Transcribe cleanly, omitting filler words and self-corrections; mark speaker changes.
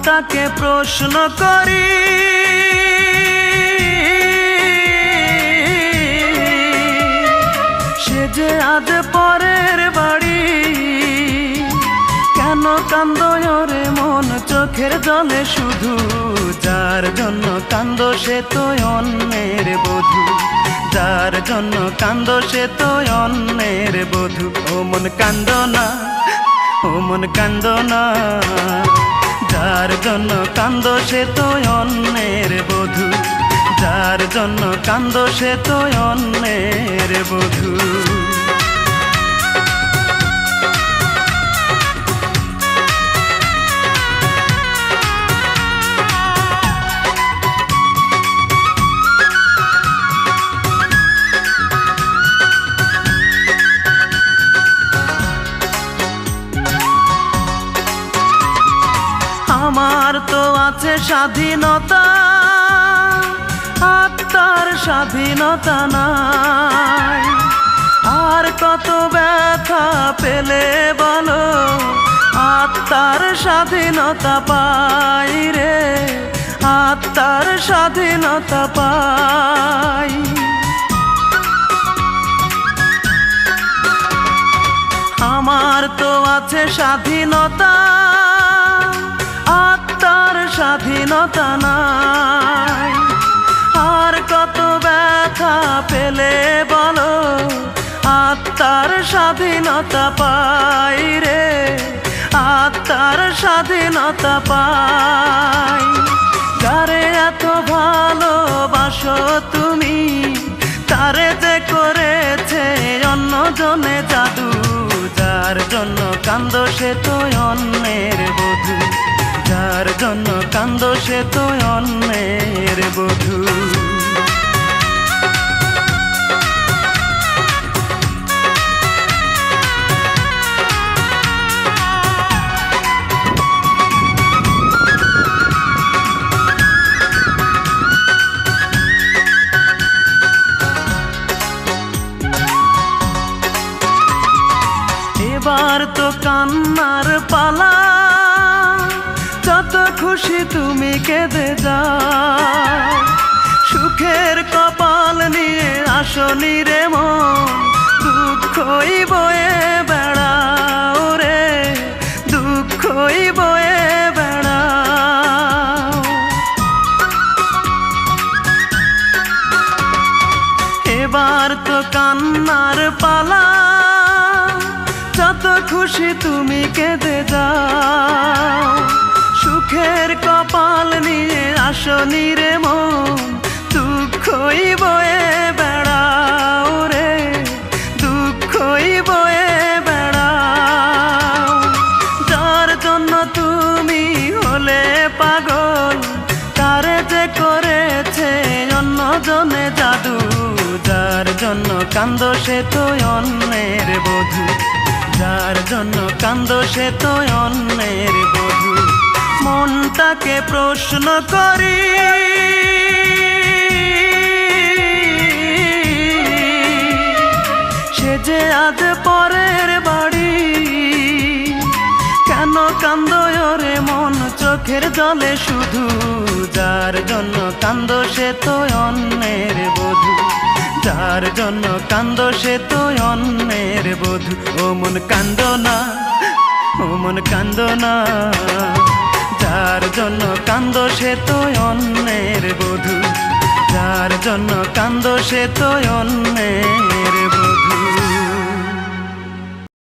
Speaker 1: মনটাকে প্রশ্ন করি, সে যে আজ পরের বাড়ি। কেন কান্দো রে মন চোখের জলে শুধু, যার জন্য কান্দো সে তো অন্যের বধূ। যার জন্য কান্দো সে তো অন্যের বধূ। ও মন কান্দো না, ও মন কান্দো না, যার জন্য কান্দো সে তো অন্যের বধূ। যার জন্য কান্দো সে তো অন্যের বধূ। আমার তো আছে স্বাধীনতা, আত্মার স্বাধীনতা নাই। আর কত ব্যথা পেলে বলো, আত্মার স্বাধীনতা পাই রে, আত্মার স্বাধীনতা পাই। আমার তো আছে স্বাধীনতা, আত্মার স্বাধীনতা নাই। আর কত ব্যথা পেলে বলো, আত্মার স্বাধীনতা পাই রে, আত্মার স্বাধীনতা পাই। যারে এত ভালোবাসো তুমি, তারে যে করেছে অন্যজনে জাদু। যার জন্য কান্দো সে তো অন্যের বধূ। যার জন্য কান্দো সে তো অন্যের বধূ। এবার তো কান্নার পালা, যত খুশি তুমি কেঁদে যাও। সুখের কপাল নিয়ে আসনি রে মন, দুঃখই বয়ে বেড়াও রে, দুঃখই বয়ে বেড়াও। এবার তো কান্নার পালা, যত খুশি তুমি কেঁদে যাও। সুখের কপাল নিয়ে আসনি রে মন, দুঃখই বয়ে বেড়াও রে, দুঃখই বয়ে বেড়াও। যার জন্য তুমি হলে পাগল, তারে যে করেছে অন্যজনে জাদু। যার জন্য কান্দো সে তো অন্যের বধূ। যার জন্য কান্দো সে তো অন্যের বধূ। মনটাকে প্রশ্ন করি, সে যে আজ পরের বাড়ি। কেন কান্দো রে মন চোখের জলে শুধু, যার জন্য কান্দো সে তো অন্যের বধূ। যার জন্য কান্দো সে তো অন্যের বধূ। ও মন কান্দো না, ও মন কান্দো না, যার জন্য কান্দো সে তো অন্যের বধূ। যার জন্য কান্দো সে তো অন্যের